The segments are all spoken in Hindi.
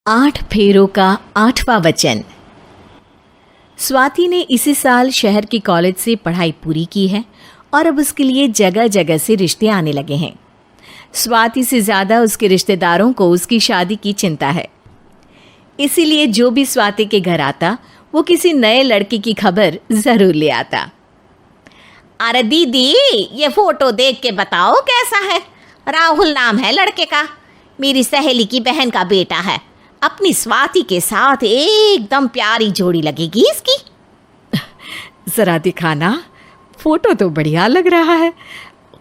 8 फेरों का 8वां वचन। स्वाति ने इसी साल शहर के कॉलेज से पढ़ाई पूरी की है और अब उसके लिए जगह जगह से रिश्ते आने लगे हैं। स्वाति से ज़्यादा उसके रिश्तेदारों को उसकी शादी की चिंता है, इसीलिए जो भी स्वाति के घर आता वो किसी नए लड़के की खबर ज़रूर ले आता। अरे दीदी, ये फोटो देख के बताओ कैसा है। राहुल नाम है लड़के का, मेरी सहेली की बहन का बेटा है। अपनी स्वाति के साथ एकदम प्यारी जोड़ी लगेगी इसकी। ज़रा दिखाना, फोटो तो बढ़िया लग रहा है।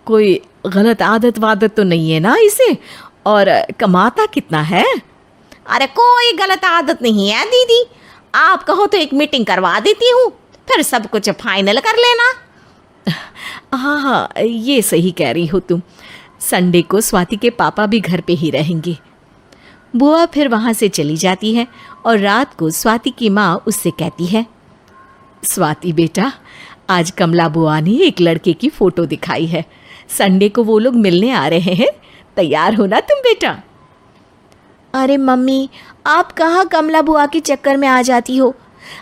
कोई गलत आदत वादत तो नहीं है ना इसे? और कमाता कितना है? अरे कोई गलत आदत नहीं है दीदी, आप कहो तो एक मीटिंग करवा देती हूँ, फिर सब कुछ फाइनल कर लेना। हाँ, ये सही कह रही हो तुम। संडे को स्वाति के पापा भी घर पे ही रहेंगे। बुआ फिर वहाँ से चली जाती है और रात को स्वाति की माँ उससे कहती है, स्वाति बेटा, आज कमला बुआ ने एक लड़के की फ़ोटो दिखाई है। संडे को वो लोग मिलने आ रहे हैं, तैयार हो ना तुम बेटा? अरे मम्मी, आप कहाँ कमला बुआ के चक्कर में आ जाती हो?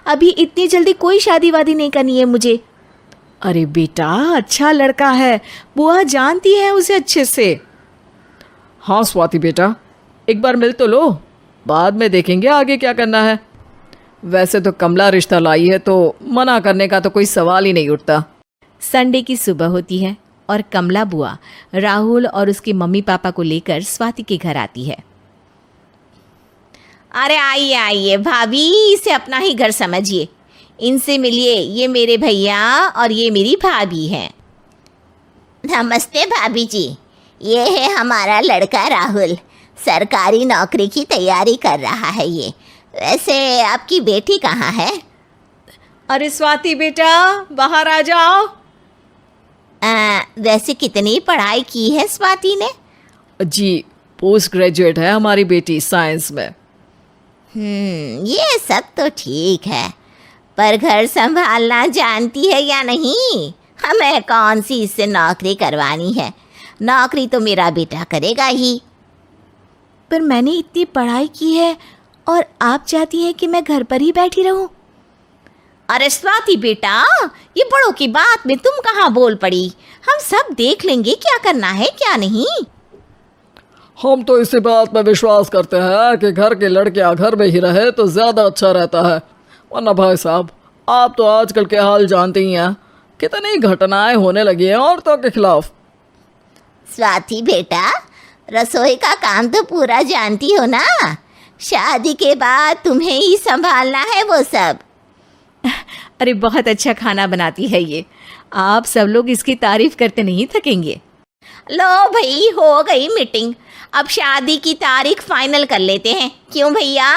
अभी इतनी जल्दी कोई शादी वादी नहीं करनी है मुझे। अरे बेटा, अच्छा लड़का है, बुआ जानती है उसे अच्छे से। हाँ स्वाति बेटा, एक बार मिल तो लो, बाद में देखेंगे आगे क्या करना है। वैसे तो कमला रिश्ता लाई है तो मना करने का तो कोई सवाल ही नहीं उठता। संडे की सुबह होती है और कमला बुआ राहुल और उसके मम्मी पापा को लेकर स्वाति के घर आती है। अरे आइए आइए भाभी, इसे अपना ही घर समझिए। इनसे मिलिए, ये मेरे भैया और ये मेरी भाभी हैं। नमस्ते भाभी जी, ये है हमारा लड़का राहुल, सरकारी नौकरी की तैयारी कर रहा है ये। वैसे आपकी बेटी कहाँ है? अरे स्वाति बेटा, बाहर आ जाओ। वैसे कितनी पढ़ाई की है स्वाति ने? जी, पोस्ट ग्रेजुएट है हमारी बेटी साइंस में। ये सब तो ठीक है, पर घर संभालना जानती है या नहीं? हमें कौन सी इससे नौकरी करवानी है, नौकरी तो मेरा बेटा करेगा ही। पर मैंने इतनी पढ़ाई की है और आप चाहती हैं कि मैं घर पर ही बैठी रहूं? अरे स्वाति बेटा, ये बड़ों की बात में तुम कहाँ बोल पड़ी? हम सब देख लेंगे क्या करना है क्या नहीं। हम तो इसी बात पर विश्वास करते हैं कि घर के लड़कियां घर में ही रहे तो ज़्यादा अच्छा रहता है, वरना भाई साहब आप तो आजकल के हाल जानते ही हैं, कितनी घटनाएं होने लगी हैं औरतों के खिलाफ। स्वाति बेटा, रसोई का काम तो पूरा जानती हो ना? शादी के बाद तुम्हें ही संभालना है वो सब। अरे बहुत अच्छा खाना बनाती है ये, आप सब लोग इसकी तारीफ करते नहीं थकेंगे। लो भाई, हो गई मीटिंग, अब शादी की तारीख फाइनल कर लेते हैं, क्यों भैया?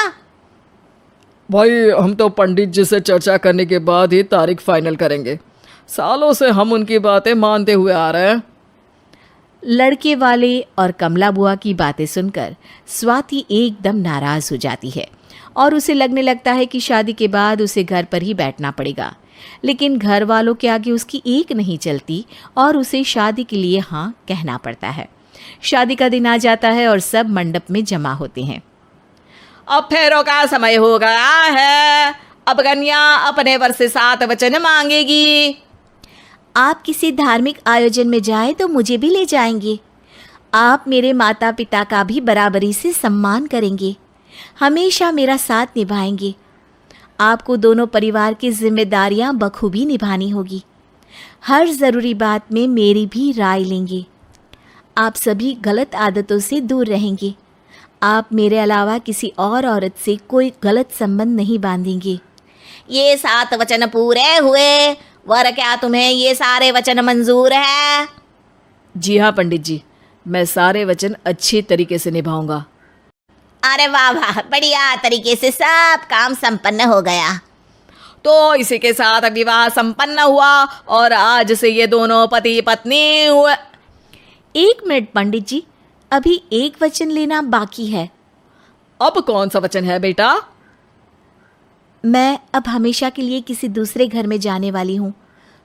भाई हम तो पंडित जी से चर्चा करने के बाद ही तारीख फाइनल करेंगे, सालों से हम उनकी बातें मानते हुए आ रहे हैं। लड़के वाले और कमला बुआ की बातें सुनकर स्वाति एकदम नाराज़ हो जाती है और उसे लगने लगता है कि शादी के बाद उसे घर पर ही बैठना पड़ेगा। लेकिन घर वालों के आगे उसकी एक नहीं चलती और उसे शादी के लिए हाँ कहना पड़ता है। शादी का दिन आ जाता है और सब मंडप में जमा होते हैं। अब फेरों का समय हो गया है, अब कन्या अपने वर से 7 वचन मांगेगी। आप किसी धार्मिक आयोजन में जाएं तो मुझे भी ले जाएंगे। आप मेरे माता पिता का भी बराबरी से सम्मान करेंगे, हमेशा मेरा साथ निभाएंगे। आपको दोनों परिवार की जिम्मेदारियां बखूबी निभानी होगी। हर ज़रूरी बात में मेरी भी राय लेंगे। आप सभी गलत आदतों से दूर रहेंगे। आप मेरे अलावा किसी और औरत से कोई गलत संबंध नहीं बांधेंगे। ये 7 वचन पूरे हुए, वर क्या तुम्हें ये सारे वचन मंजूर है? जी हाँ पंडित जी, मैं सारे वचन अच्छे तरीके से निभाऊंगा। अरे वाह वाह, बढ़िया तरीके से सब काम संपन्न हो गया। तो इसी के साथ विवाह संपन्न हुआ और आज से ये दोनों पति पत्नी हुए। 1 मिनट पंडित जी, अभी एक वचन लेना बाकी है। अब कौन सा वचन है बेटा? मैं अब हमेशा के लिए किसी दूसरे घर में जाने वाली हूँ,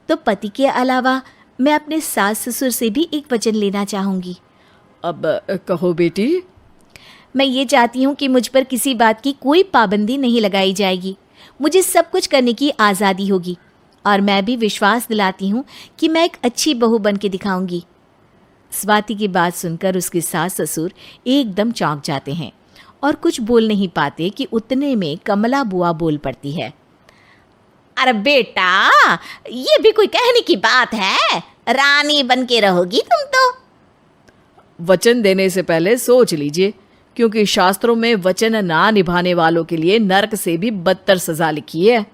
तो पति के अलावा मैं अपने सास ससुर से भी एक वचन लेना चाहूँगी। अब कहो बेटी। मैं ये चाहती हूँ कि मुझ पर किसी बात की कोई पाबंदी नहीं लगाई जाएगी। मुझे सब कुछ करने की आज़ादी होगी और मैं भी विश्वास दिलाती हूँ कि मैं एक अच्छी बहू बन के दिखाऊंगी। स्वाति की बात सुनकर उसके सास ससुर एकदम चौंक जाते हैं और कुछ बोल नहीं पाते कि उतने में कमला बुआ बोल पड़ती है। अरे बेटा, ये भी कोई कहने की बात है? रानी बन के रहोगी तुम तो। वचन देने से पहले सोच लीजिए, क्योंकि शास्त्रों में वचन ना निभाने वालों के लिए नरक से भी बदतर सजा लिखी है।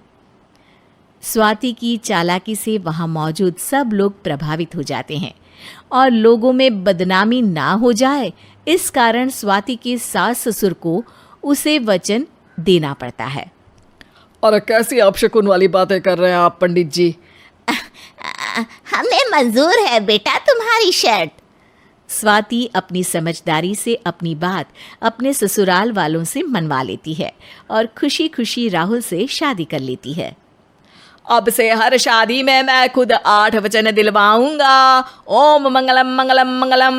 स्वाति की चालाकी से वहाँ मौजूद सब लोग प्रभावित हो जाते हैं और लोगों में बदनामी ना हो जाए, इस कारण स्वाति के सास ससुर को उसे वचन देना पड़ता है। और कैसी अपशकुन वाली बातें कर रहे हैं आप पंडित जी? हमें मंजूर है बेटा तुम्हारी शर्त। स्वाति अपनी समझदारी से अपनी बात अपने ससुराल वालों से मनवा लेती है और खुशी खुशी राहुल से शादी कर लेती है। अब से हर शादी में मैं खुद 8 वचन दिलवाऊंगा। ओम मंगलम मंगलम मंगलम।